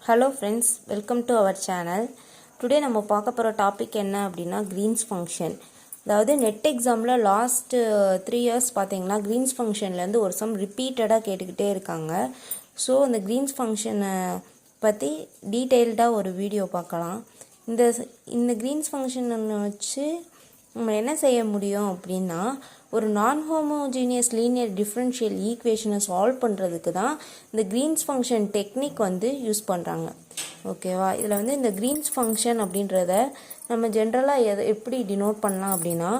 Hello friends, welcome to our channel. Today நம்ம பார்க்க போகிற டாபிக் என்ன அப்படின்னா கிரீன்ஸ் ஃபங்க்ஷன். அதாவது நெட் எக்ஸாமில் லாஸ்ட் 3 years பார்த்தீங்கன்னா கிரீன்ஸ் ஃபங்க்ஷன்லேருந்து ஒரு சம் ரிப்பீட்டடாக கேட்டுக்கிட்டே இருக்காங்க. ஸோ இந்த கிரீன்ஸ் ஃபங்க்ஷனை பற்றி டீட்டெயில்டாக ஒரு வீடியோ பார்க்கலாம். இந்த கிரீன்ஸ் ஃபங்க்ஷனை வச்சு நம்ம என்ன செய்ய முடியும் அப்படின்னா ஒரு நான் ஹோமோஜீனியஸ் லீனியர் டிஃப்ரென்ஷியல் ஈக்குவேஷனை சால்வ் பண்ணுறதுக்கு தான் இந்த கிரீன்ஸ் ஃபங்க்ஷன் டெக்னிக் யூஸ் பண்ணுறாங்க. ஓகேவா? இதில் இந்த கிரீன்ஸ் ஃபங்க்ஷன் அப்படின்றத நம்ம ஜென்ரலாக எப்படி டினோட் பண்ணலாம் அப்படின்னா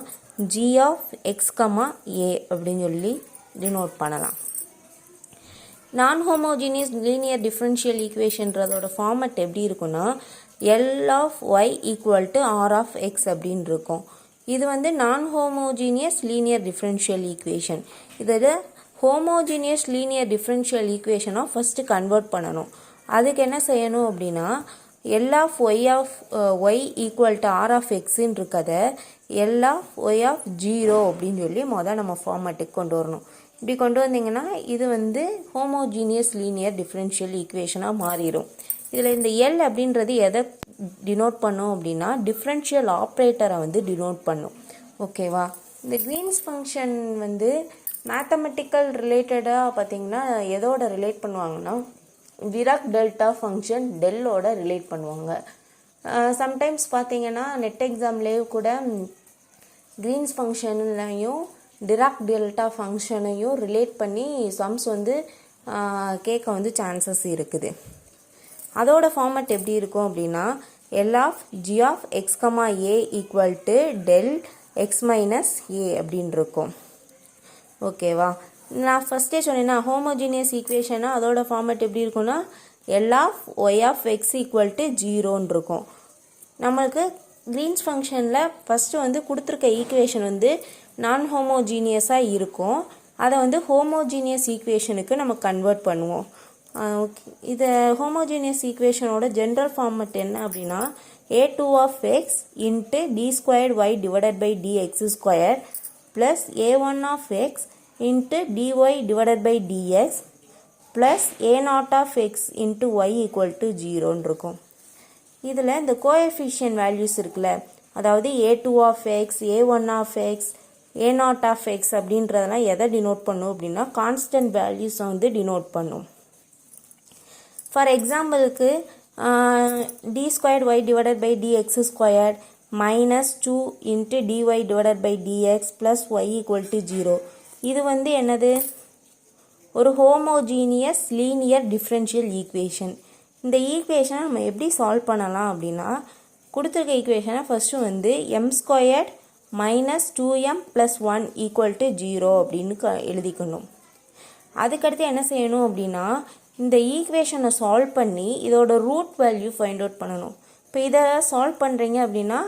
g ஆஃப் x, a அப்படின்னு சொல்லி டினோட் பண்ணலாம். நான் ஹோமோஜீனியஸ் லீனியர் டிஃப்ரென்ஷியல் ஈக்குவேஷன்றதோட ஃபார்மட் எப்படி இருக்குன்னா L of y equal to R of x அப்படின்னு இருக்கும். இது non homogeneous linear differential equation. இதில் ஹோமோஜீனியஸ் லீனியர் டிஃப்ரென்ஷியல் ஈக்குவேஷனாக ஃபஸ்ட்டு கன்வெர்ட் பண்ணணும். அதுக்கு என்ன செய்யணும் அப்படின்னா L of y equal to R of எக்ஸுன்னு இருக்கதை L ஆஃப் y ஆஃப் 0 அப்படின்னு சொல்லி நம்ம ஃபார்மேட்டுக்கு கொண்டு வரணும். இப்படி கொண்டு வந்தீங்கன்னா இது ஹோமோஜீனியஸ் லீனியர் டிஃப்ரென்ஷியல் ஈக்குவேஷனாக மாறிடும். இதில் இந்த L அப்படின்றது எதை டினோட் பண்ணும் அப்படின்னா டிஃப்ரென்ஷியல் ஆப்ரேட்டரை டினோட் பண்ணும். ஓகேவா? இந்த கிரீன்ஸ் ஃபங்க்ஷன் மேத்தமெட்டிக்கல் ரிலேட்டடாக பார்த்தீங்கன்னா எதோட ரிலேட் பண்ணுவாங்கன்னா டிராக் டெல்டா ஃபங்க்ஷன் டெல்லோட ரிலேட் பண்ணுவாங்க. சம்டைம்ஸ் பார்த்தீங்கன்னா நெட் எக்ஸாம்லேயே கூட கிரீன்ஸ் ஃபங்க்ஷன்லையும் டிராக் டெல்டா ஃபங்க்ஷனையும் ரிலேட் பண்ணி சம்ஸ் கேட்க சான்சஸ் இருக்குது. அதோட ஃபார்மட் எப்படி இருக்கும் அப்படின்னா L of g of x, a equal to del x minus a அப்படின்னு இருக்கும். ஓகேவா? நான் ஃபஸ்ட்டே சொன்னேன்னா ஹோமோஜீனியஸ் ஈக்குவேஷனா அதோட ஃபார்மட் எப்படி இருக்குன்னா L of y of x equal to 0ன்னு இருக்கும். நம்மளுக்கு கிரீன்ஸ் ஃபங்க்ஷனில் ஃபஸ்ட்டு கொடுத்துருக்க ஈக்குவேஷன் நான் ஹோமோஜீனியஸாக இருக்கும். அதை ஹோமோஜீனியஸ் ஈக்குவேஷனுக்கு நம்ம கன்வெர்ட் பண்ணுவோம். ஓகே, இது ஹோமோஜீனியஸ் ஈக்குவேஷனோட ஜென்ரல் ஃபார்மட் என்ன அப்படின்னா a2 of x into d squared y divided by dx square plus a1 of x into dy divided by dx plus a0 of x into y equal to 0ன்னு இருக்கும். இதில் இந்த coefficient values இருக்குல்ல, அதாவது a2 of x, a1 of x, a0 of x அப்படின்றதெல்லாம் எதை denote பண்ணும் அப்படின்னா கான்ஸ்டன்ட் வேல்யூஸை டினோட் பண்ணும். ஃபார் எக்ஸாம்பிளுக்கு d squared y divided by dx squared minus 2 into dy divided by dx plus y equal to 0. இது என்னது? ஒரு ஹோமோஜீனியஸ் லீனியர் டிஃப்ரென்ஷியல் ஈக்குவேஷன். இந்த ஈக்குவேஷனை நம்ம எப்படி சால்வ் பண்ணலாம் அப்படின்னா கொடுத்துருக்க ஈக்குவேஷனை first m squared minus 2m plus 1 equal to 0 அப்படின்னு எழுதிக்கணும். அதுக்கடுத்து என்ன செய்யணும் அப்படின்னா இந்த ஈக்குவேஷனை சால்வ் பண்ணி இதோட ரூட் வேல்யூ ஃபைண்ட் அவுட் பண்ணணும். இப்போ இதை சால்வ் பண்ணுறீங்க அப்படின்னா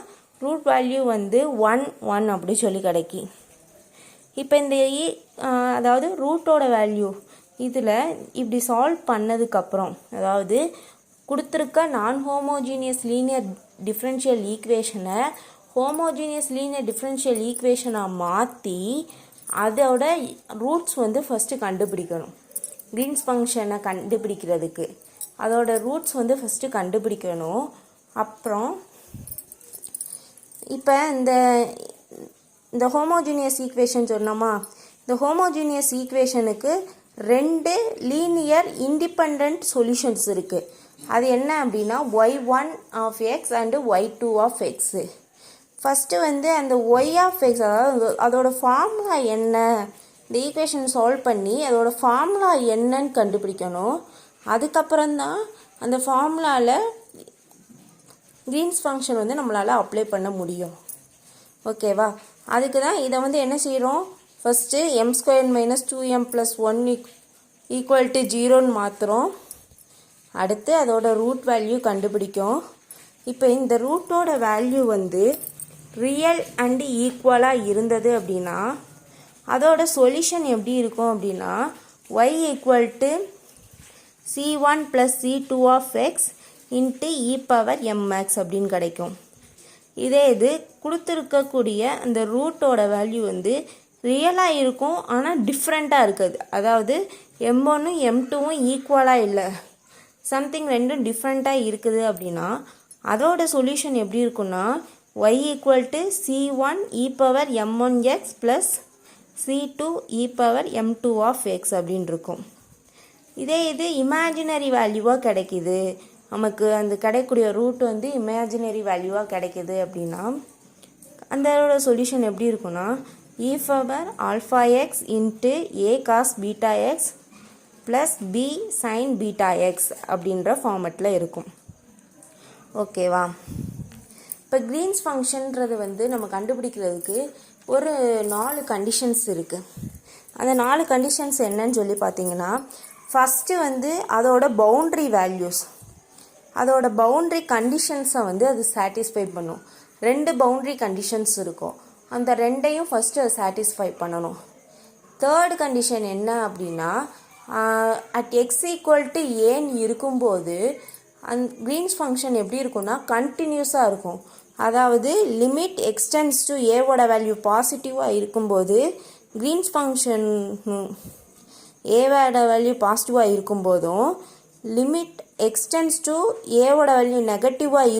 ரூட் வேல்யூ 1 அப்படி சொல்லி கிடைக்கி. இப்போ இந்த அதாவது ரூட்டோட வேல்யூ இதில் இப்படி சால்வ் பண்ணதுக்கப்புறம் அதாவது கொடுத்துருக்க நான் ஹோமோஜீனியஸ் லீனியர் டிஃப்ரென்ஷியல் ஈக்குவேஷனை ஹோமோஜீனியஸ் லீனியர் டிஃப்ரென்ஷியல் ஈக்குவேஷனாக மாற்றி அதோட ரூட்ஸ் ஃபஸ்ட்டு கண்டுபிடிக்கணும். கிரீன்ஸ் ஃபங்க்ஷனை கண்டுபிடிக்கிறதுக்கு அதோட ரூட்ஸ் ஃபஸ்ட்டு கண்டுபிடிக்கணும். அப்புறம் இப்போ இந்த ஹோமோஜீனியஸ் ஈக்குவேஷன் சொன்னோமா, இந்த ஹோமோஜீனியஸ் ஈக்குவேஷனுக்கு 2 லீனியர் இண்டிபெண்ட் சொல்யூஷன்ஸ் இருக்குது. அது என்ன அப்படின்னா y1 of x and y2 of x. First அந்த y ஆஃப் எக்ஸ் அதாவது அதோட ஃபார்முலா என்ன, இந்த ஈக்குவேஷன் சால்வ் பண்ணி அதோட ஃபார்முலா என்னன்னு கண்டுபிடிக்கணும். அதுக்கப்புறம்தான் அந்த ஃபார்முலாவில் கிரீன்ஸ் ஃபங்க்ஷன் நம்மளால் அப்ளை பண்ண முடியும். ஓகேவா? அதுக்கு தான் இதை என்ன செய்கிறோம், first m square minus 2m plus 1 equal to 0ன்னு மாற்றுறோம். அடுத்து அதோட ரூட் வேல்யூ கண்டுபிடிக்கும். இப்போ இந்த ரூட்டோட வேல்யூ ரியல் அண்டு ஈக்குவலாக இருந்தது அப்படின்னா அதோட சொல்யூஷன் எப்படி இருக்கும் அப்படின்னா y equal to c1 plus c2 of x into e power mx அப்படின்னு கிடைக்கும். இதே இது கொடுத்துருக்கக்கூடிய அந்த ரூட்டோட வேல்யூ ரியலாக இருக்கும், ஆனால் டிஃப்ரெண்ட்டாக இருக்குது. அதாவது m1ம் m2வும் ஈக்குவலாக இல்லை. சம்திங் ரெண்டும் டிஃப்ரெண்ட்டாக இருக்குது அப்படின்னா அதோட சொல்யூஷன் எப்படி இருக்குன்னா y equal to c1 e power m1x plus c2 e power m2 of x அப்படின்னு இருக்கும். இதே இது இமேஜினரி வேல்யூவாக கிடைக்குது, நமக்கு அந்த கிடைக்கக்கூடிய ரூட் வந்து இமேஜினரி வேல்யூவாக கிடைக்குது அப்படின்னா அந்த சொல்யூஷன் எப்படி இருக்குன்னா e power alpha X into a cos beta X plus b sin beta X அப்படின்ற ஃபார்மெட்டில் இருக்கும். ஓகேவா? இப்போ க்ரீன்ஸ் ஃபங்க்ஷன்றது வந்து நம்ம கண்டுபிடிக்கிறதுக்கு ஒரு 4 கண்டிஷன்ஸ் இருக்குது. அந்த 4 கண்டிஷன்ஸ் என்னன்னு சொல்லி பார்த்தீங்கன்னா, ஃபஸ்ட்டு வந்து அதோட பவுண்ட்ரி வேல்யூஸ், அதோட பவுண்ட்ரி கண்டிஷன்ஸை வந்து அது சாட்டிஸ்ஃபை பண்ணும். 2 பவுண்ட்ரி கண்டிஷன்ஸ் இருக்கும், அந்த ரெண்டையும் ஃபஸ்ட்டு அதை சாட்டிஸ்ஃபை பண்ணணும். தேர்ட் கண்டிஷன் என்ன அப்படின்னா, அட் எக்ஸ் ஈக்குவல் டு ஏன்னு இருக்கும்போது க்ரீன்ஸ் ஃபங்க்ஷன் எப்படி இருக்கும்னா கண்டினியூஸாக இருக்கும். அதாவது லிமிட் எக்ஸ்டென்ஸ் டு ஏவோட வேல்யூ பாசிட்டிவாக இருக்கும்போது க்ரீன்ஸ் ஃபங்க்ஷன் ஏவோட வேல்யூ பாசிட்டிவாக இருக்கும்போதும் லிமிட் எக்ஸ்டென்ஸ் டு ஏவோட வேல்யூ நெகட்டிவாக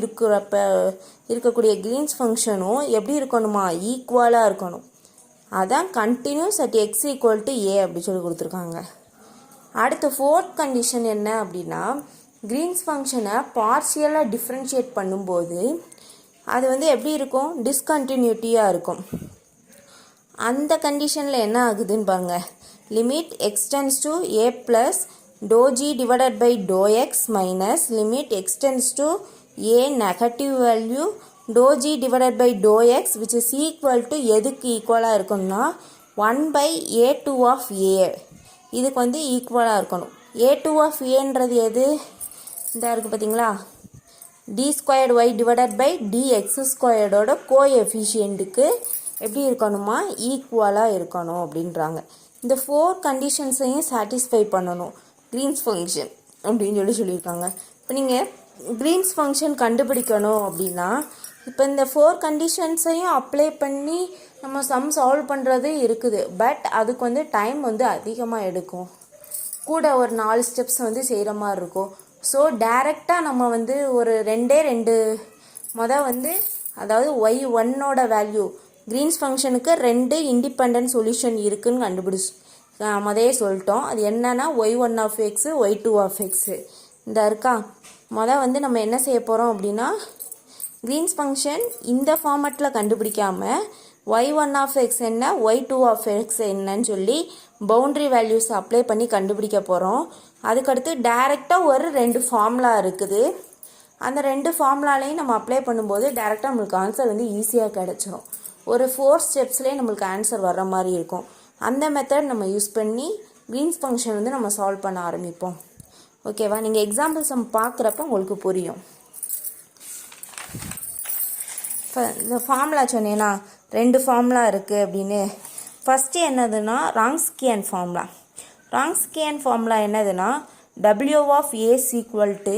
இருக்கக்கூடிய க்ரீன்ஸ் ஃபங்க்ஷனும் எப்படி இருக்கணுமா, ஈக்குவலாக இருக்கணும். அதான் continuous at x equal to a அப்படி சொல்லி கொடுத்துருக்காங்க. அடுத்து ஃபோர்த் கண்டிஷன் என்ன அப்படின்னா, க்ரீன்ஸ் ஃபங்க்ஷனை பார்ஷியலாக டிஃப்ரென்ஷியேட் பண்ணும்போது அது வந்து எப்படி இருக்கும், டிஸ்கண்டினியூட்டியாக இருக்கும். அந்த கண்டிஷனில் என்ன ஆகுதுன்னு பாருங்க, limit extends to a plus doe g divided by doe x minus limit extends to a negative value doe g divided by doe x which is equal to எதுக்கு ஈக்குவலாக இருக்கும்னா 1 பை a2 ஆஃப் ஏ. இதுக்கு வந்து ஈக்குவலாக இருக்கணும். a2 of ஏன்றது எது, இந்த இருக்குது பார்த்தீங்களா, d squared y divided by dx ஸ்கொயர்டோட கோஎஃபிஷியண்ட்டுக்கு எப்படி இருக்கணுமா, ஈக்குவலாக இருக்கணும் அப்படின்றாங்க. இந்த 4 கண்டிஷன்ஸையும் சாட்டிஸ்ஃபை பண்ணணும் க்ரீன்ஸ் ஃபங்க்ஷன் அப்படின்னு சொல்லியிருக்காங்க. இப்போ நீங்கள் க்ரீன்ஸ் ஃபங்க்ஷன் கண்டுபிடிக்கணும் அப்படின்னா இப்போ இந்த 4 கண்டிஷன்ஸையும் அப்ளை பண்ணி நம்ம சம் சால்வ் பண்ணுறது இருக்குது. பட் அதுக்கு வந்து டைம் வந்து அதிகமாக எடுக்கும், கூட ஒரு 4 ஸ்டெப்ஸ் வந்து செய்கிற மாதிரி இருக்கும். ஸோ டைரெக்டாக நம்ம வந்து ஒரு 2 வந்து அதாவது y1ஓட வேல்யூ க்ரீன்ஸ் ஃபங்க்ஷனுக்கு 2 இண்டிபெண்ட் சொல்யூஷன் இருக்குதுன்னு கண்டுபிடிச்சி முதலே சொல்லிட்டோம். அது என்னன்னா y1 of x y2 of x இந்த இருக்கா. வந்து நம்ம என்ன செய்ய போகிறோம் அப்படின்னா, க்ரீன்ஸ் ஃபங்க்ஷன் இந்த ஃபார்மெட்டில் கண்டுபிடிக்காமல் y1 ஆஃப் எக்ஸ் என்ன y2 ஆஃப் எக்ஸ் என்னன்னு சொல்லி பவுண்ட்ரி வேல்யூஸ் அப்ளை பண்ணி கண்டுபிடிக்க போகிறோம். அதுக்கடுத்து டைரெக்டாக ஒரு 2 ஃபார்முலா இருக்குது. அந்த 2 ஃபார்முலாலையும் நம்ம அப்ளை பண்ணும்போது டைரெக்டாக நம்மளுக்கு ஆன்சர் வந்து ஈஸியாக கிடச்சிரும். ஒரு 4 ஸ்டெப்ஸ்லேயே நம்மளுக்கு ஆன்சர் வர்ற மாதிரி இருக்கும். அந்த மெத்தட் நம்ம யூஸ் பண்ணி க்ரீன்ஸ் ஃபங்க்ஷன் வந்து நம்ம சால்வ் பண்ண ஆரம்பிப்போம். ஓகேவா? நீங்கள் எக்ஸாம்பிள்ஸ் நம்ம பார்க்குறப்ப உங்களுக்கு புரியும். இப்போ இந்த ஃபார்முலா சொன்னேன்னா 2 ஃபார்முலா இருக்குது அப்படின்னு. ஃபஸ்ட்டு என்னதுன்னா ராங்ஸ்கியன் ஃபார்முலா. ராங்ஸ்கியன் ஃபார்முலா என்னதுன்னா w of a equal to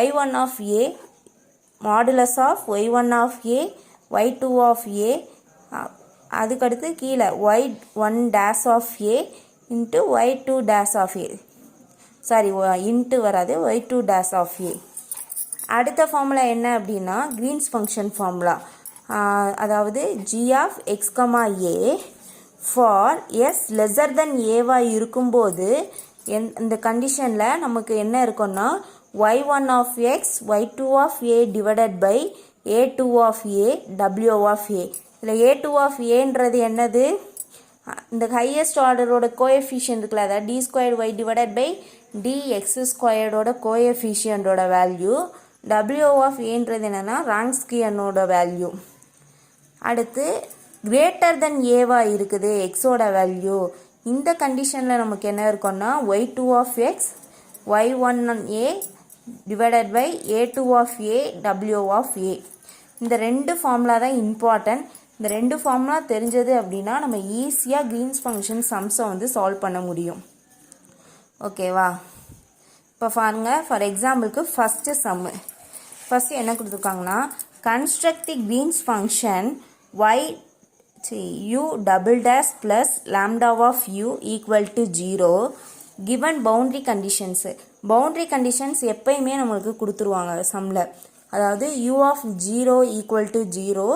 y1 of a modulus of y1 of a y2 of a அதுக்கடுத்து கீழே y1 dash of a into y2 dash of a, sorry into வராது, y2 dash of a. அடுத்த formula என்ன அப்படின்னா Green's function formula. அதாவது g of x comma a for s lesser than ஏவாக இருக்கும்போது இந்த கண்டிஷனில் நமக்கு என்ன இருக்குன்னா y1 of x y2 of a divided by a2 of a w of a. இதில் a2 ஆஃப் ஏன்றது என்னது, இந்த ஹையஸ்ட் ஆர்டரோட கோஎஃபிஷியன்ட் இருக்குல்ல, அதாவது d squared y divided by dx ஸ்கொயர்டோட கோஎஃபிஷியண்டோட வேல்யூ. w ஆஃப் ஏன்றது என்னென்னா ராங்ஸ்கியனோட வேல்யூ. அடுத்து கிரேட்டர் தென் ஏவாக இருக்குது எக்ஸோட வேல்யூ. இந்த கண்டிஷனில் நமக்கு என்ன இருக்குன்னா y2 of x y1 a divided by a2 of a w of a. இந்த 2 ஃபார்முலா தான் இம்பார்ட்டன்ட். இந்த 2 ஃபார்முலா தெரிஞ்சது அப்படின்னா நம்ம ஈஸியாக க்ரீன்ஸ் ஃபங்க்ஷன் சம்ஸை வந்து சால்வ் பண்ண முடியும். ஓகேவா? இப்போ பாருங்க, ஃபார் எக்ஸாம்பிளுக்கு ஃபஸ்ட்டு சம்மு. ஃபஸ்ட்டு என்ன கொடுத்துருக்காங்கன்னா construct the Green's function u double dash plus lambda of u equal to 0 given boundary conditions. boundary conditions எப்பயுமே நம்மளுக்கு கொடுத்துருவாங்க சம்மில். அதாவது u of 0 equal to 0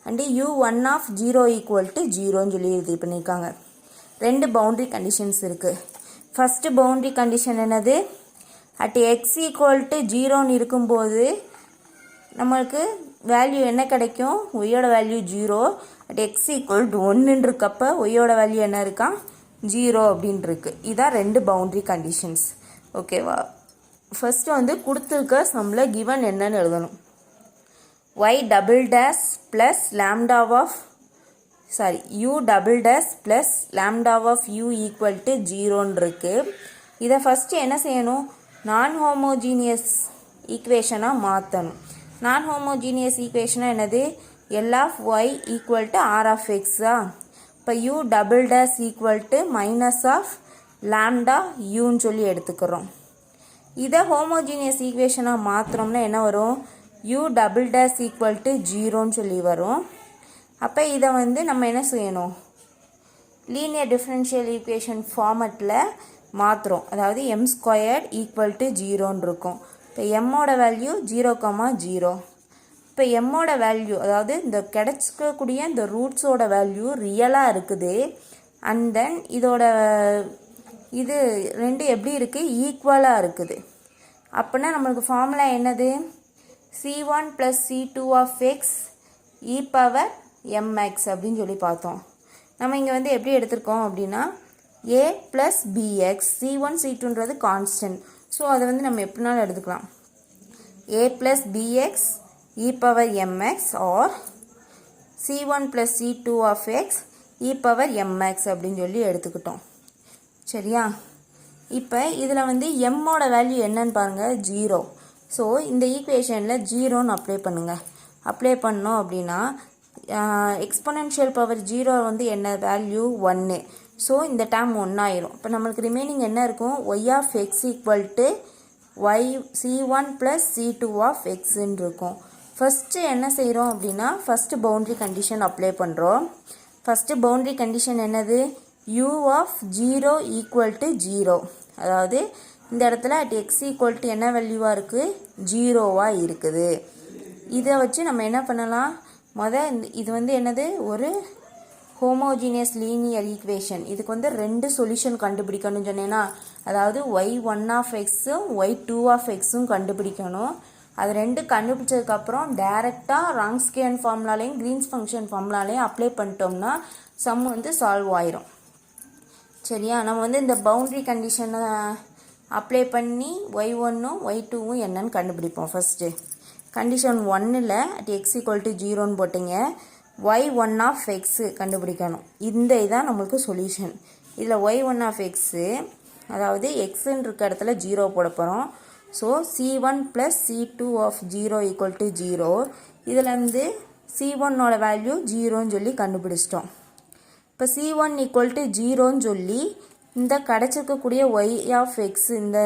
and u1 of 0 equal to 0ன்னு சொல்லி இது பண்ணியிருக்காங்க. ரெண்டு boundary conditions இருக்குது. ஃபர்ஸ்ட் boundary condition என்னது? at x equal to 0ன்னு இருக்கும்போது நம்மளுக்கு வேல்யூ என்ன கிடைக்கும்? ஒய்யோட value 0. at x equal to 1ன்னு இருக்கப்போ ஒய்யோட வேல்யூ என்ன இருக்கா? 0 அப்படின்னு இருக்கு. இதான் ரெண்டு பவுண்டரி கண்டிஷன்ஸ். ஓகேவா? ஃபர்ஸ்ட் வந்து கொடுத்துருக்க சம்மில் கிவன் என்னன்னு எழுதணும். y double dash plus lambda of u double dash plus lambda of u equal to 0ன்னு இருக்கு. இதை ஃபஸ்ட்டு என்ன செய்யணும்? நான் ஹோமோஜீனியஸ் ஈக்குவேஷனாக மாற்றணும். நான் ஹோமோஜீனியஸ் ஈக்குவேஷனாக என்னது? L of y equal to R of x. இப்போ u double dash equal to minus of lambda யூன்னு சொல்லி எடுத்துக்கிறோம். இதை ஹோமோஜீனியஸ் ஈக்குவேஷனாக மாற்றுறோம்னா என்ன வரும்? u double dash equal to 0ன்னு சொல்லி வரும். அப்போ இதை வந்து நம்ம என்ன செய்யணும்? லீனியர் டிஃபரன்ஷியல் ஈக்குவேஷன் ஃபார்மட்டில் மாற்றுறோம். அதாவது m ஸ்கொயர்ட் ஈக்குவல் டு 0ன்னு இருக்கும். இப்போ எம்மோட வேல்யூ 0,0. இப்போ எம்மோட வேல்யூ அதாவது இந்த கிடைச்சிக்கக்கூடிய இந்த ரூட்ஸோட வேல்யூ ரியலாக இருக்குது. அண்ட் தென் இதோட இது ரெண்டு எப்படி இருக்குது? ஈக்குவலாக இருக்குது. அப்படின்னா நம்மளுக்கு ஃபார்முலா என்னது? c1 + c2 of x e power mx அப்படின்னு சொல்லி பார்த்தோம். நம்ம இங்கே வந்து எப்படி எடுத்திருக்கோம் அப்படின்னா a + bx. c1 c2ன்றது கான்ஸ்டன்ட். ஸோ அதை வந்து நம்ம எப்படினாலும் எடுத்துக்கலாம். a + bx e power mx or c1 + c2 of x e power mx அப்படின்னு சொல்லி எடுத்துக்கிட்டோம். சரியா? இப்போ இதில் வந்து எம்மோட வேல்யூ என்னன்னு பாருங்கள், 0. ஸோ இந்த ஈக்குவேஷனில் 0ன்னு அப்ளை பண்ணுங்கள். அப்ளை பண்ணோம் அப்படின்னா எக்ஸ்பொனென்ஷியல் பவர் 0 வந்து என்ன வேல்யூ? 1. ஸோ இந்த டேர்ம் 1 ஆயிரும். இப்போ நம்மளுக்கு ரிமைனிங் என்ன இருக்கும்? y of x equal to y c1 + c2 of xன்னு இருக்கும். ஃபஸ்ட்டு என்ன செய்கிறோம் அப்படின்னா ஃபஸ்ட்டு பவுண்ட்ரி கண்டிஷன் அப்ளை பண்ணுறோம். ஃபஸ்ட்டு பவுண்ட்ரி கண்டிஷன் என்னது? u of 0 equal to 0. அதாவது இந்த இடத்துல at x equal to என்ன வேல்யூவாக இருக்குது? 0வாக இருக்குது. இதை வச்சு நம்ம என்ன பண்ணலாம்? இது வந்து என்னது? ஒரு ஹோமோஜீனியஸ் லீனியர் ஈக்குவேஷன். இதுக்கு வந்து ரெண்டு சொல்யூஷன் கண்டுபிடிக்கணும்னு சொன்னேன்னா, அதாவது y1 of xம் y2 of xம் கண்டுபிடிக்கணும். அது ரெண்டு கண்டுபிடிச்சதுக்கப்புறம் டேரெக்டாக ராங்ஸ்கியன் ஃபார்முலாலையும் க்ரீன்ஸ் ஃபங்க்ஷன் ஃபார்முலாலையும் அப்ளை பண்ணிட்டோம்னா சம் வந்து சால்வ் ஆயிரும். சரியா? நம்ம வந்து இந்த பவுண்ட்ரி கண்டிஷனை அப்ளை பண்ணி y1ம் y2வும் என்னன்னு கண்டுபிடிப்போம். ஃபஸ்ட்டு கண்டிஷன் 1ல் at x equal to 0ன்னு போட்டிங்க. y1 of x கண்டுபிடிக்கணும். இந்த இதான் நம்மளுக்கு சொல்யூஷன். இதில் y1 of x அதாவது xன்னு இருக்க இடத்துல 0 போட போகிறோம். So c1 + c2 of 0 equal to 0. இதில் வந்து c1ஓட வேல்யூ 0ன்னு சொல்லி கண்டுபிடிச்சிட்டோம். இப்போ c1 equal to 0ன்னு சொல்லி இந்த கிடச்சிருக்கக்கூடிய y of x இந்த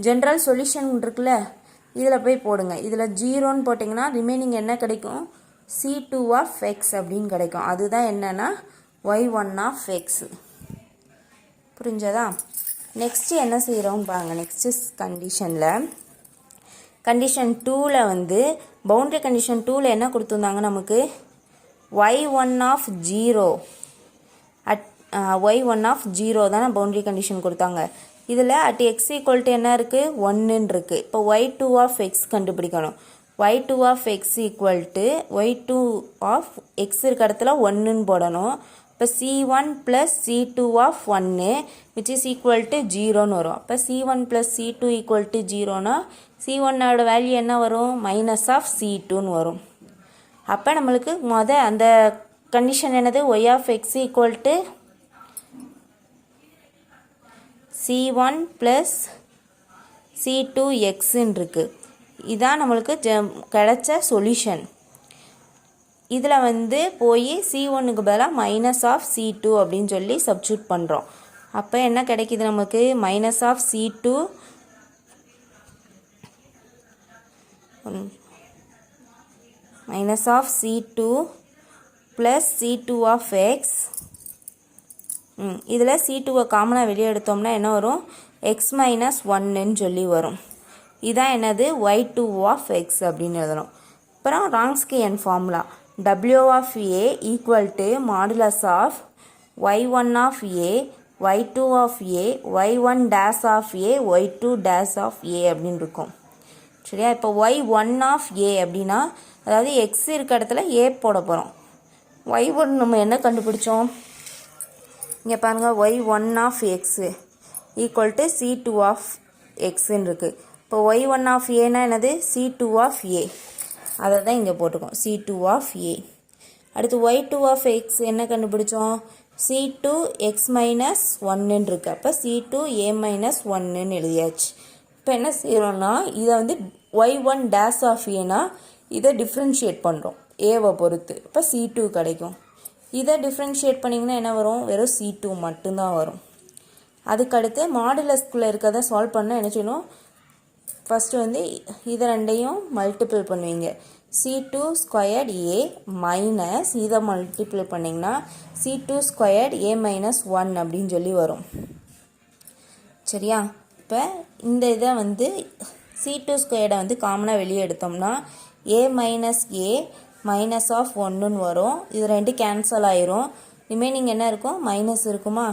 ஜென்ரல் சொல்யூஷன் இருக்குல்ல, இதில் போய் போடுங்க. இதில் 0ன்னு போட்டிங்கன்னா ரிமைனிங் என்ன கிடைக்கும்? c2 of x அப்படின்னு கிடைக்கும். அதுதான் என்னன்னா y1 of x. புரிஞ்சதா? நெக்ஸ்ட்டு என்ன செய்கிறோம் பாருங்க. நெக்ஸ்ட்டு கண்டிஷனில் கண்டிஷன் 2ல் வந்து பவுண்டரி கண்டிஷன் 2ல் என்ன கொடுத்துருந்தாங்க நமக்கு? y1 of 0 at y1 of 0 தானே பவுண்டரி கண்டிஷன் கொடுத்தாங்க. இதில் at x equal to என்ன இருக்குது? 1ன்னு இருக்குது. இப்போ y2 of x கண்டுபிடிக்கணும். y2 of x equal to y2 of x இருக்க இடத்துல 1ன்னு போடணும். இப்போ c1 + c2 of 1 which is equal to 0ன்னு வரும். இப்போ c1 + c2 equal to 0னா c1ஓட value என்ன வரும்? மைனஸ் ஆஃப் c2ன்னு வரும். அப்போ நம்மளுக்கு அந்த கண்டிஷன் என்னது? y of x equal to c1 + c2xன்னு இருக்குது. இதான் நம்மளுக்கு கிடைச்ச சொல்யூஷன். இதில் வந்து போய் c1க்கு பதிலாக மைனஸ் ஆஃப் c2 அப்படின்னு சொல்லி சப்ஸ்டியூட் பண்ணுறோம். அப்போ என்ன கிடைக்கிது நமக்கு? Minus of c2 + c2 of x இதில் C2 காமனாக வெளியே எடுத்தோம்னா என்ன வரும், எக்ஸ் மைனஸ் ஒன்னுன்னு சொல்லி வரும். இதான் என்னது, y2 ஆஃப் எக்ஸ் அப்படின்னு எழுதணும். அப்புறம் Wronskian formula W of A equal to modulus of y1 of A y2 of A y1 dash of A y2 dash of A அப்படின்னு இருக்கும். சரியா? இப்போ y1 ஆஃப் A அப்படின்னா அதாவது எக்ஸ் இருக்க இடத்துல A போட போகிறோம். y1 நம்ம என்ன கண்டுபிடிச்சோம், இங்கே பாருங்கள், y1 of x equal to C2 of எக்ஸுன்னு இருக்குது. இப்போ y1 ஆஃப் ஏன்னா என்னது, C2 ஆஃப் A, அதை தான் இங்கே போட்டுக்கோம், C2 ஆஃப் A. அடுத்து y2 ஆஃப் எக்ஸ் என்ன கண்டுபிடிச்சோம், C2 x மைனஸ் ஒன்னுன்னு இருக்குது. அப்போ C2 A மைனஸ் ஒன்னுன்னு எழுதியாச்சு. இப்போ என்ன செய்கிறோம்னா இதை வந்து y1 டேஸ் ஆஃப் ஏனா இதை டிஃப்ரென்ஷியேட் பண்ணுறோம் ஏவை பொறுத்து. இப்போ C2 கிடைக்கும். இதை டிஃப்ரென்ஷியேட் பண்ணிங்கன்னா என்ன வரும், வெறும் C2 மட்டும்தான் வரும். அதுக்கடுத்து மாடுலஸ்குள்ளே இருக்கிறத சால்வ் பண்ணால் என்ன செய்யணும், ஃபஸ்ட்டு வந்து இதை ரெண்டையும் மல்டிபிள் பண்ணுவீங்க. C2 ஸ்கொயர்ட் A மைனஸ் இதை மல்டிபிள் பண்ணிங்கன்னா C2 ஸ்கொயர்ட் A மைனஸ் 1 அப்படின்னு சொல்லி வரும். சரியா? இப்போ இந்த இதை வந்து C2 ஸ்கொயர்டை வந்து காமனாக வெளியே எடுத்தோம்னா A minus A minus of 1ன்னு வரும். இது ரெண்டு கேன்சல் ஆயிரும். ரிமைனிங் என்ன இருக்கும், மைனஸ் இருக்குமா,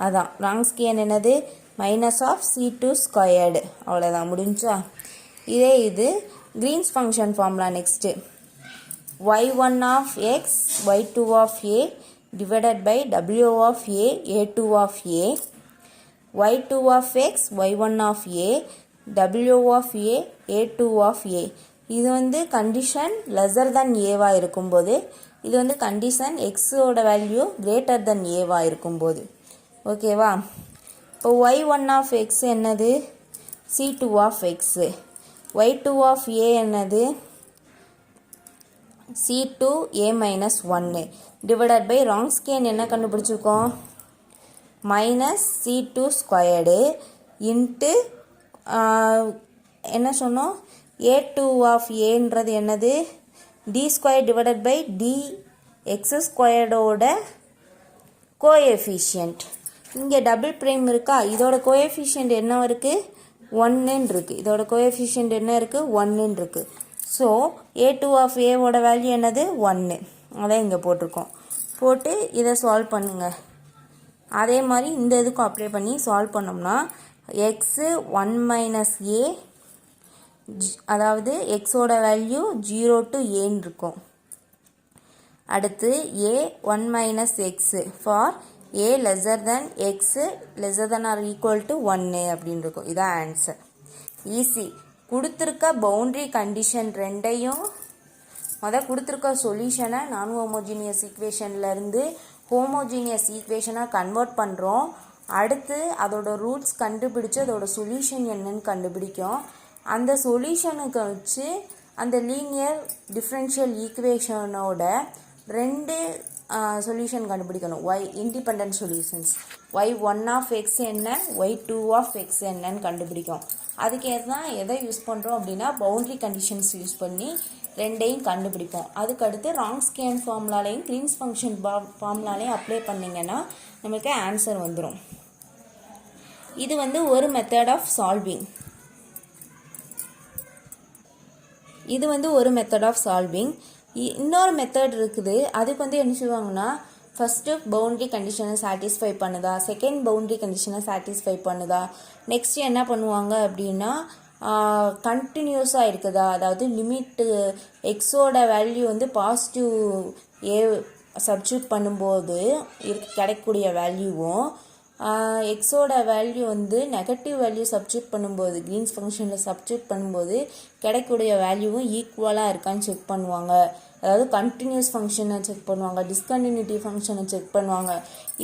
அதான் ராங்ஸ்கியன் என்னது, மைனஸ் ஆஃப் C2 ஸ்கொயர்டு. அவ்வளோதான், முடிஞ்சா. இதே இது Green's function formula. Next y1 of x y2 of A divided by W of A A2 of A y2 of x y1 of A W of A A2 of A. இது வந்து condition lesser than ஏவாக இருக்கும்போது, இது வந்து condition எக்ஸோட value greater than ஏவாக இருக்கும்போது. ஓகேவா? இப்போ y1 ஆஃப் எக்ஸ் என்னது, C2 of x, y2 of A என்னது, C2 A minus 1 divided by Wronskian என்ன கண்டுபிடிச்சிருக்கோம், மைனஸ் C2 ஸ்கொயர்டு இன்ட்டு என்ன சொன்னோம், A2 ஆஃப் ஏன்றது என்னது, D square divided by D x ஸ்கொயர்டோட கோஎஃபிஷியன்ட். இங்கே டபுள் ப்ரைம் இருக்கா, இதோட கோஎஃபிஷியன்ட் என்ன இருக்குது, 1ன்னு இருக்குது. இதோட கோஎஃபிஷியன்ட் என்ன இருக்குது, 1ன்னு இருக்குது. ஸோ A2 ஆஃப் ஏவோட வேல்யூ என்னது, 1. அதை இங்கே போட்டிருக்கோம். போட்டு இதை சால்வ் பண்ணுங்கள். அதே மாதிரி இந்த இதுக்கும் அப்ளை பண்ணி சால்வ் பண்ணோம்னா எக்ஸு 1 மைனஸ் A, அதாவது எக்ஸோட வேல்யூ 0 to Aன்னு இருக்கும். அடுத்து A 1 minus x for A lesser than x lesser than or equal to 1 அப்படின்னு இருக்கும். இதான் ஆன்சர். ஈஸி. கொடுத்துருக்க பவுண்ட்ரி கண்டிஷன் ரெண்டையும் கொடுத்துருக்க சொல்யூஷனை நான் ஹோமோஜீனியஸ் ஈக்குவேஷன்லேருந்து ஹோமோஜீனியஸ் ஈக்குவேஷனாக கன்வெர்ட் பண்ணுறோம். அடுத்து அதோட ரூட்ஸ் கண்டுபிடிச்சு அதோட சொல்யூஷன் என்னன்னு கண்டுபிடிக்கும். அந்த சொல்யூஷனுக்கு வச்சு அந்த லீனியர் டிஃப்ரென்ஷியல் ஈக்குவேஷனோட ரெண்டு சொல்யூஷன் கண்டுபிடிக்கணும். Independent solutions y1 of X என்ன y2 ஆஃப் எக்ஸ் என்னன்னு கண்டுபிடிக்கும். அதுக்கேற்ற தான் எதை யூஸ் பண்ணுறோம் அப்படின்னா பவுண்ட்ரி கண்டிஷன்ஸ் யூஸ் பண்ணி ரெண்டையும் கண்டுபிடிப்போம். அதுக்கடுத்து ராங்ஸ்கியன் ஃபார்முலாலையும் கிரீன்ஸ் ஃபங்க்ஷன் ஃபார்முலாலையும் அப்ளை பண்ணிங்கன்னா நமக்கு ஆன்சர் வந்துடும். இது வந்து ஒரு மெத்தட் ஆஃப் சால்விங். இன்னொரு மெத்தட் இருக்குது. அதுக்கு வந்து என்ன செய்வாங்கன்னா ஃபஸ்ட்டு பவுண்ட்ரி கண்டிஷனை சாட்டிஸ்ஃபை பண்ணுதா, செகண்ட் பவுண்ட்ரி கண்டிஷனை சாட்டிஸ்ஃபை பண்ணுதா, நெக்ஸ்ட் என்ன பண்ணுவாங்க அப்படின்னா கண்டினியூஸாக இருக்குதா, அதாவது லிமிட்டு எக்ஸோட வேல்யூ வந்து பாசிட்டிவ் ஏ சப்ஸ்டியூட் பண்ணும்போது கிடைக்கக்கூடிய வேல்யூவும் எக்ஸோட வேல்யூ வந்து நெகட்டிவ் வேல்யூ சப்ஸ்டியூட் பண்ணும்போது கிரீன்ஸ் ஃபங்க்ஷனில் சப்ஸ்டியூட் பண்ணும்போது கிடைக்கக்கூடிய வேல்யூவும் ஈக்குவலாக இருக்கான்னு செக் பண்ணுவாங்க. அதாவது கண்டினியூஸ் ஃபங்க்ஷனை செக் பண்ணுவாங்க, டிஸ்கண்டினியூட்டி ஃபங்க்ஷனை செக் பண்ணுவாங்க.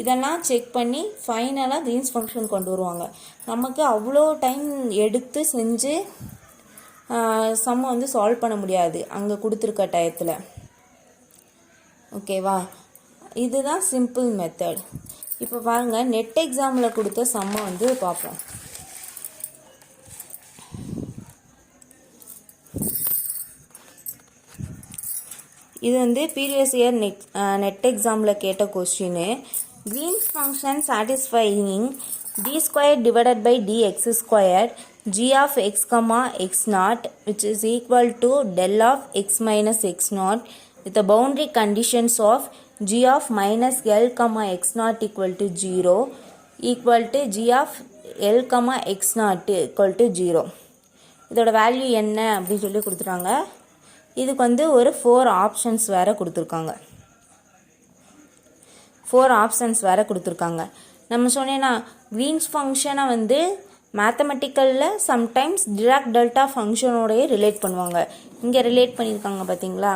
இதெல்லாம் செக் பண்ணி ஃபைனலாக கிரீன்ஸ் ஃபங்க்ஷன் கொண்டு வருவாங்க. நமக்கு அவ்வளோ டைம் எடுத்து செஞ்சு சம்மை வந்து சால்வ் பண்ண முடியாது அங்கே கொடுத்துருக்க டயத்தில். ஓகேவா? இதுதான் சிம்பிள் மெத்தட். இப்போ பாருங்கள், நெட் எக்ஸாமில் கொடுத்த சம்மை வந்து பார்ப்போம். இது வந்து ப்ரீவியஸ் இயர் நெட் எக்ஸாமில் கேட்ட question. Green's function satisfying d squared divided by dx squared g of x comma x naught which is equal to del of x minus x naught with the boundary conditions of g of minus l comma x naught equal to 0 equal to g of l comma x naught equal to 0. இதோட value என்ன அப்படின்னு சொல்லி கொடுத்துட்டாங்க. இதுக்கு வந்து ஒரு 4 options வேறு கொடுத்துருக்காங்க. நம்ம சொன்னேன்னா க்ரீன்ஸ் ஃபங்க்ஷனை வந்து மேத்தமெட்டிக்கலில் சம்டைம்ஸ் டிராக் டெல்டா ஃபங்க்ஷனோடையே ரிலேட் பண்ணுவாங்க. இங்கே ரிலேட் பண்ணியிருக்காங்க பார்த்தீங்களா,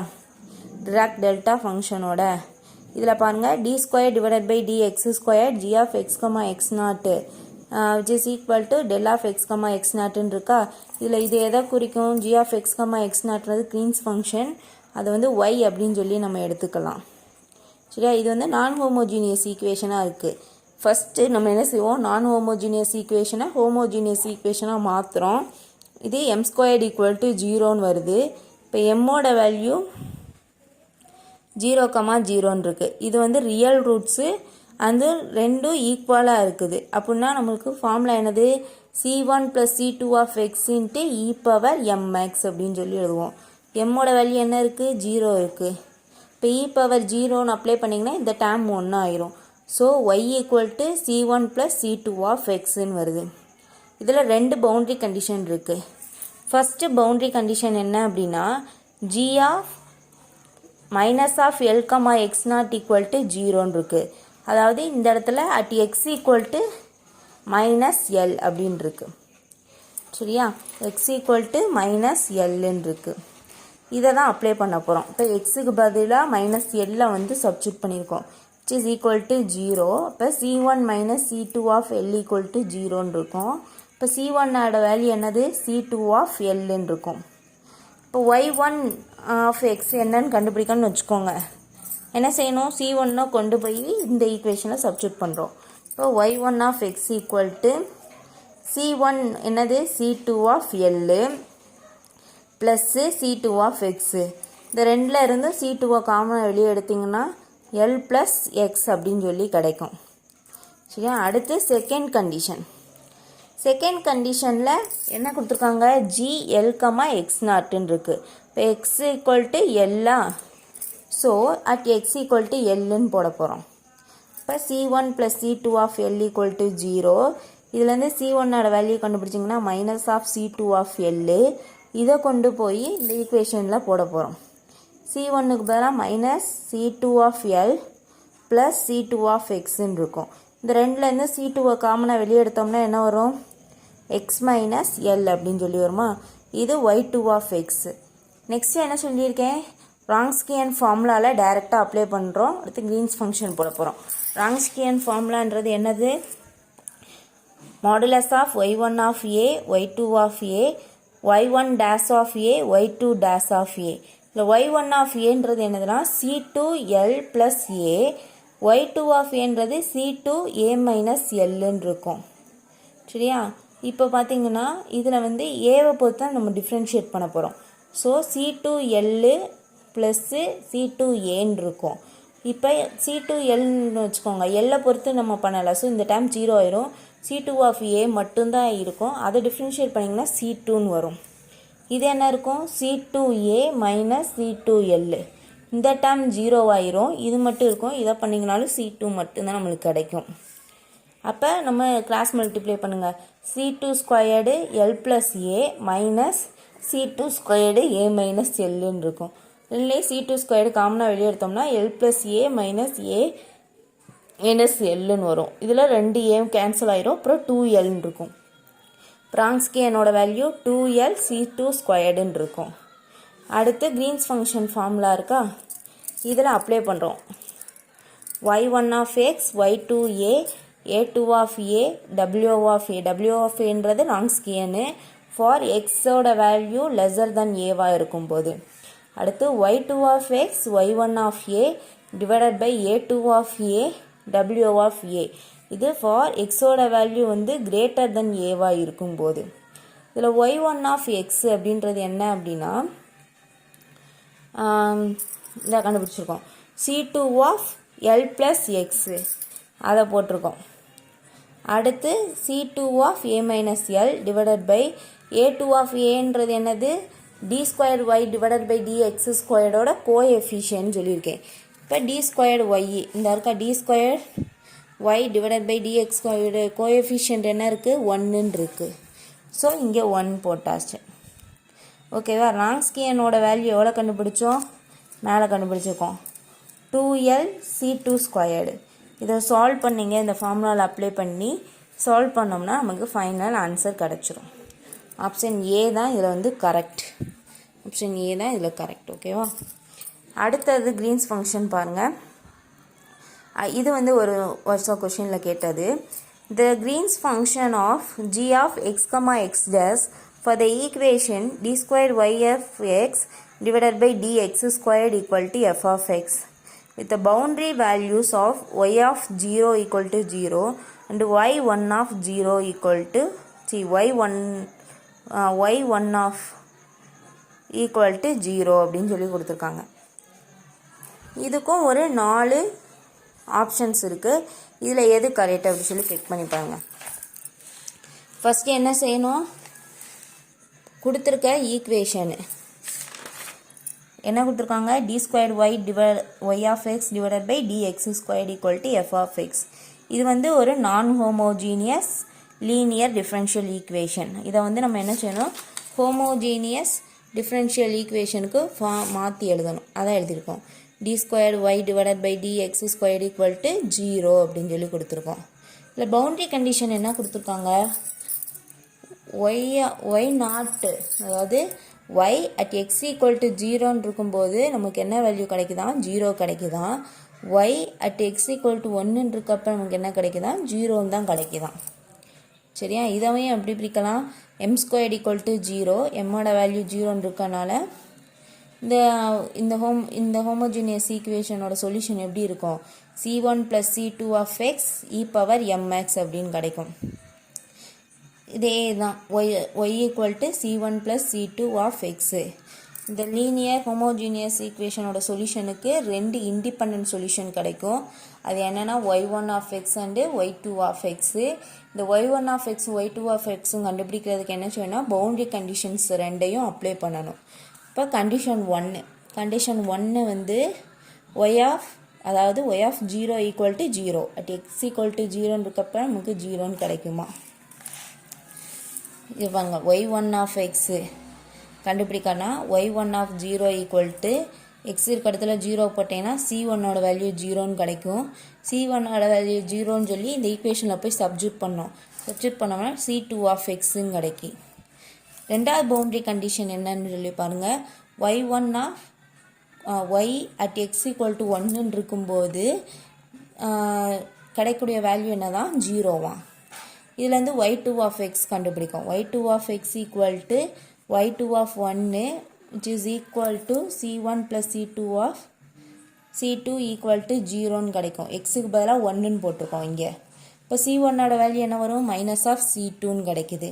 டிராக் டெல்டா ஃபங்க்ஷனோட. இதில் பாருங்கள், d square divided by d x square g of x comma x naught which is equal to del of x comma x நாட்டுன்னு இருக்கா. இதில் இது எதை குறிக்கும், g of x comma x நாட்டுறது க்ரீன்ஸ் ஃபங்க்ஷன், அதை வந்து ஒய் அப்படின்னு சொல்லி நம்ம எடுத்துக்கலாம். சரியா, இது வந்து நான் ஹோமோஜீனியஸ் ஈக்குவேஷனாக இருக்குது. ஃபஸ்ட்டு நம்ம என்ன செய்வோம், நான் ஹோமோஜீனியஸ் ஈக்குவேஷனை ஹோமோஜீனியஸ் ஈக்குவேஷனாக மாற்றுறோம். இது எம் ஸ்கொயர்டு ஈக்குவல் டு 0ன்னு வருது. இப்போ எம்மோட வேல்யூ 0,0ன்னு இருக்குது. இது வந்து ரியல் ரூட்ஸு, அது ரெண்டும் ஈக்குவலாக இருக்குது. அப்படின்னா நம்மளுக்கு ஃபார்முலா என்னது, c1 + c2 of x into e power mx அப்படின்னு சொல்லி எழுதுவோம். எம்மோட வேல்யூ என்ன இருக்குது, 0 இருக்குது. இப்போ இ பவர் 0ன்னு அப்ளை பண்ணிங்கன்னா இந்த டேர்ம் 1 ஆயிரும். So y equal to c1 + c2 of எக்ஸ்ன்னு வருது. இதில் 2 பவுண்ட்ரி கண்டிஷன் இருக்குது. ஃபஸ்ட்டு பவுண்ட்ரி கண்டிஷன் என்ன அப்படின்னா, g of minus of l comma x naught equal to 0ன்னு இருக்குது. அதாவது இந்த இடத்துல at x equal to minus l அப்படின்னு இருக்கு. சரியா, எக்ஸ் ஈக்குவல் டு மைனஸ் எல்லுன்னு இருக்குது. இதை தான் அப்ளை பண்ண போகிறோம். இப்போ எக்ஸுக்கு பதிலாக மைனஸ் எல்லை வந்து சப்ஸ்டியூட் பண்ணியிருக்கோம். Which is equal to 0. இப்போ c1 minus c2 of l equal to 0ன்னு இருக்கும். இப்போ c1ஓட வேல்யூ என்னது, c2 ஆஃப் எல்லுன்னு இருக்கும். இப்போ y1 ஆஃப் எக்ஸ் என்னன்னு கண்டுபிடிக்கணும்னு வச்சுக்கோங்க. என்ன செய்யணும், c1 கொண்டு போய் இந்த ஈக்குவேஷனில் சப்ஸ்டியூட் பண்ணுறோம். இப்போ y1 of X equal to c1 என்னது, c2 of l plus c2 of x. இந்த ரெண்டில் இருந்து c2 காமனாக வெளியே எடுத்திங்கன்னா எல் ப்ளஸ் எக்ஸ் அப்படின்னு சொல்லி கிடைக்கும். சரியா, அடுத்து செகண்ட் கண்டிஷன். செகண்ட் கண்டிஷனில் என்ன கொடுத்துருக்காங்க, ஜி எல் கமா எக்ஸ் நாட்டுன்னு இருக்குது. இப்போ எக்ஸ் ஈக்குவல் டு எல்லா, so at x equal to எல்லுன்னு போட போகிறோம். இப்போ c1 + c2 of l equal to 0. இதுலேருந்து c1ஓட வேல்யூ கண்டுபிடிச்சிங்கன்னா minus of c2 of l. இதை கொண்டு போய் இந்த ஈக்குவேஷனில் போட போகிறோம். c1க்கு பதிலாக minus c2 of l plus c2 of எக்ஸுன்னு இருக்கும். இந்த ரெண்டுலேருந்து c2 காமனாக வெளியே எடுத்தோம்னா என்ன வரும், எக்ஸ் மைனஸ் எல் அப்படின்னு சொல்லி வருமா. இது y2 ஆஃப் எக்ஸ். நெக்ஸ்ட் என்ன சொல்லியிருக்கேன், ராங்ஸ்கியன் ஃபார்முலாவில் டைரெக்டாக அப்ளை பண்ணுறோம். அடுத்து க்ரீன்ஸ் ஃபங்க்ஷன் போட போகிறோம். ராங்ஸ்கியன் ஃபார்முலான்றது என்னது, modulus of y1 of a y2 of a y1 dash of a y2 dash of a. இல்லை y1 ஆஃப் ஏன்றது என்னதுன்னா c2l plus a, y2 of ஏன்றது c2a மைனஸ் எல்லுன்னு இருக்கும். சரியா, இப்போ பார்த்தீங்கன்னா இதில் வந்து ஏவை பொறுத்து தான் நம்ம டிஃப்ரென்ஷியேட் பண்ண போகிறோம். ஸோ c2l ப்ளஸ்ஸு c2aன்னு இருக்கும். இப்போ c2lன்னு வச்சுக்கோங்க, எல்லை பொறுத்து நம்ம பண்ணலை. ஸோ இந்த டைம் 0 ஆயிரும். c2 ஆஃப் a மட்டும்தான் இருக்கும். அதை டிஃப்ரென்ஷியேட் பண்ணிங்கன்னா c2ன்னு வரும். இது என்ன இருக்கும், c2a மைனஸ் c2l. இந்த டைம் 0 ஆயிரும். இது மட்டும் இருக்கும். இதை பண்ணிங்கனாலும் c2 மட்டும்தான் நம்மளுக்கு கிடைக்கும். அப்போ நம்ம கிராஸ் மல்டிப்ளை பண்ணுங்கள். c2 squared l plus a minus c2 squared a minus எல்லுன்னு இருக்கும். இல்லையே c2 ஸ்கொயர்டு காமனாக வெளியே எடுத்தோம்னா l plus a minus a minus எல்லுன்னு வரும். இதில் 2 a கேன்சல் ஆயிரும். அப்புறம் 2lன்னு இருக்கும். ராங்ஸ்கியனோட வேல்யூ 2l c2 ஸ்கொயர்டுன்னு இருக்கும். அடுத்து க்ரீன்ஸ் ஃபங்க்ஷன் ஃபார்முலா இருக்கா, இதில் அப்ளை பண்ணுறோம். y1 of x y2a a2 of a w of a. w of ஏன்றது ராங்ஸ்கியனு ஃபார் எக்ஸோட வேல்யூ லெஸர் தென் ஏவாக இருக்கும்போது. அடுத்து y2 of x y1 of a divided by a2 of a w of a. இது for எக்ஸோட value வந்து greater than ஏவாக இருக்கும்போது. இதில் y1 ஆஃப் எக்ஸ் அப்படின்றது என்ன அப்படின்னா, இதை கண்டுபிடிச்சிருக்கோம், c2 of l plus x. அதை போட்டிருக்கோம். அடுத்து C2 of A minus l divided by A2 of ஏன்றது என்னது, d squared y divided by dx ஸ்கொயர்டோட கோஎஃபிஷியன்ட் சொல்லியிருக்கேன். இப்போ டி ஸ்கொயர்டு ஒய் இந்த இருக்கா, d squared y divided by dx squared coefficient என்ன இருக்குது, 1ன்னு இருக்குது. ஸோ இங்கே 1 போட்டாச்சு. ஓகேவா. ராங்ஸ்கியனோட வேல்யூ எவ்வளோ கண்டுபிடிச்சோம், மேலே கண்டுபிடிச்சிருக்கோம், 2L C2 ஸ்கொயர்டு. இதை சால்வ் பண்ணிங்க, இந்த ஃபார்முலாவில் அப்ளை பண்ணி சால்வ் பண்ணோம்னா நமக்கு ஃபைனல் ஆன்சர் கிடச்சிரும். ஆப்ஷன் ஏ தான் இதில் வந்து கரெக்ட். ஆப்ஷன் ஏ தான் இதில் கரெக்ட். ஓகேவா. அடுத்தது க்ரீன்ஸ் ஃபங்க்ஷன் பாருங்கள். இது வந்து ஒரு வருஷம் கொஷினில் கேட்டது. The Green's function of g of x, x dash for the equation d squared y of x divided by dx squared equal to f of x with the boundary values of y of 0 equal to 0 and y1 of 0 equal to y1 of equal to 0 அப்படின்னு சொல்லி கொடுத்துருக்காங்க. இதுக்கும் ஒரு 4 options இருக்குது. இதில் எது correct அப்படின்னு சொல்லி செக் பண்ணி பாருங்க. ஃபஸ்ட்டு என்ன செய்யணும், கொடுத்துருக்க ஈக்குவேஷனு என்ன கொடுத்துருக்காங்க, d squared y of x divided by dx squared equal to f of x. இது வந்து ஒரு நான் ஹோமோஜீனியஸ் லீனியர் டிஃப்ரென்ஷியல் ஈக்குவேஷன். இதை வந்து நம்ம என்ன செய்யணும், ஹோமோஜீனியஸ் டிஃப்ரென்ஷியல் ஈக்குவேஷனுக்கு மாற்றி எழுதணும். அதான் எழுதியிருக்கோம், d squared y divided by dx squared equal to 0 அப்படின்னு சொல்லி கொடுத்துருக்கோம். இல்லை பவுண்டரி கண்டிஷன் என்ன கொடுத்துருக்காங்க, ஒய் நாட்டு, அதாவது y at x equal to 0 இருக்கும்போது நமக்கு என்ன value கிடைக்குதான், 0 கிடைக்குதான். y at x equal to 1 இருக்கப்ப நமக்கு என்ன கிடைக்குதான், 0 தான் கிடைக்குதான். சரியா. இதையும் எப்படி பிரிக்கலாம், m squared equal to 0, mோட value 0 இருக்கனால இந்த ஹோமோஜீனியஸ் ஈக்குவேஷனோட சொல்யூஷன் எப்படி இருக்கும், c1 plus c2 of x e power mx அப்படின்னு கிடைக்கும். இதே தான் y equal to c1 plus c2 of x. இந்த லீனியர் ஹோமோஜீனியஸ் ஈக்குவேஷனோட சொல்யூஷனுக்கு 2 இண்டிபெண்டன்ட் சொல்யூஷன் கிடைக்கும். அது என்னென்னா y1 of x and y2 of x. இந்த y1 of x y2 of x கண்டுபிடிக்கிறதுக்கு என்ன செய்யணும், பவுண்டரி கண்டிஷன்ஸ் ரெண்டையும் அப்ளை பண்ணணும். இப்போ கண்டிஷன் 1 வந்து அதாவது y of 0 equal to 0 at x equal to 0 இருக்கப்ப நமக்கு 0 கிடைக்குமா. இவங்க y1 of x கண்டுபிடிக்கனா y1 of 0 equal to x இருக்க இடத்துல 0 போட்டேன்னா c1ஓட வேல்யூ 0ன்னு கிடைக்கும். c1ஓட வேல்யூ 0ன்னு சொல்லி இந்த ஈக்குவேஷனில் போய் சப்ஸ்டியூட் பண்ணோம்னா c2 of xன்னு கிடைக்கும். ரெண்டாவது பவுண்டரி கண்டிஷன் என்னன்னு சொல்லி பாருங்கள், y1 of y at x equal to 1 இருக்கும்போது கிடைக்கக்கூடிய வேல்யூ என்னதான், 0வா. இதுலேருந்து y2 of x கண்டுபிடிக்கும். y2 of x equal to y2 of 1 which is equal to c1 plus c2 of c2 equal to 0ன்னு கிடைக்கும். xக்கு பதிலாக 1ன்னு போட்டிருக்கோம் இங்கே. இப்போ c1ஓட வேல்யூ என்ன வரும், மைனஸ் ஆஃப் c2ன்னு கிடைக்குது.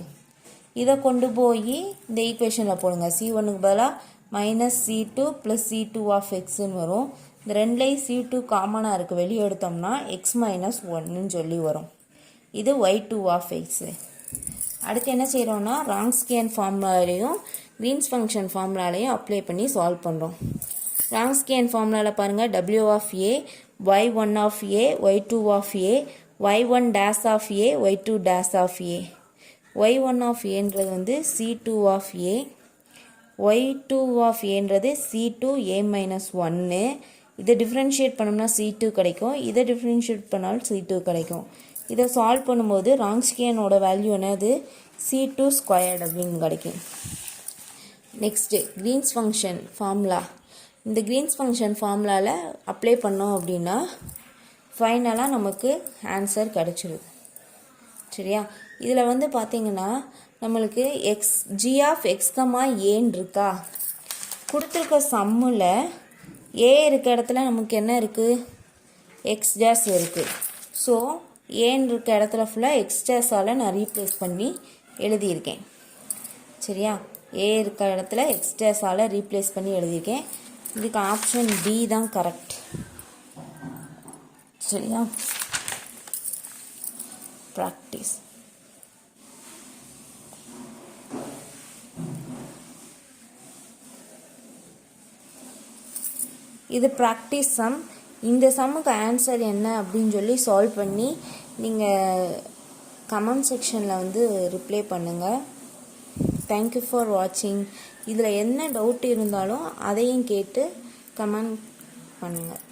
இதை கொண்டு போய் இந்த ஈக்குவேஷனில் போடுங்க. c1க்கு பதிலாக minus c2 plus c2 of xன்னு வரும். இந்த ரெண்டுலேயும் c2 காமனாக இருக்குது, வெளியே எடுத்தோம்னா x minus 1ன்னு சொல்லி வரும். இது y2 of x. அடுத்து என்ன செய்கிறோம்னா ராங்ஸ்கியன் ஃபார்முலாலையும் க்ரீன்ஸ் ஃபங்க்ஷன் ஃபார்முலாலையும் அப்ளை பண்ணி சால்வ் பண்ணுறோம். ராங்ஸ்கியன் ஃபார்முலாவில் பாருங்கள், w of a, y1 of a, y2 of a, y1 dash of a, y2 dash of a. y1 of aன்றது வந்து c2 of a, y2 of aன்றது c2 a minus 1. இதை differentiate பண்ணோம்னா c2 கிடைக்கும், இதை differentiate பண்ணாலும் c2 கிடைக்கும். இதை solve பண்ணும்போது ராங்ஸ்கியனோட value என்னது, c2 ஸ்கொயர்டு அப்படின்னு கிடைக்கும். Next Green's function formula. இந்த க்ரீன்ஸ் ஃபங்க்ஷன் ஃபார்முலாவில் அப்ளை பண்ணோம் அப்படின்னா ஃபைனலாக நமக்கு ஆன்சர் கிடச்சிருது. சரியா. இதில் வந்து பார்த்திங்கன்னா நம்மளுக்கு g of x, ஏன்னு இருக்கா, கொடுத்துருக்க சம்மில் a இருக்க இடத்துல நமக்கு என்ன இருக்குது, x dash இருக்குது. ஸோ ஏன்னு இருக்க இடத்துல ஃபுல்லாக x dash-ஆல் நான் ரீப்ளேஸ் பண்ணி எழுதியிருக்கேன். சரியா. ஏ இருக்க இடத்துல x dash-ஆல் ரீப்ளேஸ் பண்ணி எழுதியிருக்கேன். இதுக்கு ஆப்ஷன் டி தான் கரெக்ட். சரியா. ப்ராக்டிஸ். இது ப்ராக்டிஸ் சம். இந்த சம்முக்கு ஆன்சர் என்ன அப்படின்னு சொல்லி சால்வ் பண்ணி நீங்கள் கமெண்ட் செக்ஷனில் வந்து ரிப்ளை பண்ணுங்கள். தேங்க்யூ ஃபார் வாட்சிங். இதில் என்ன டவுட் இருந்தாலும் அதையும் கேட்டு கமெண்ட் பண்ணுங்கள்.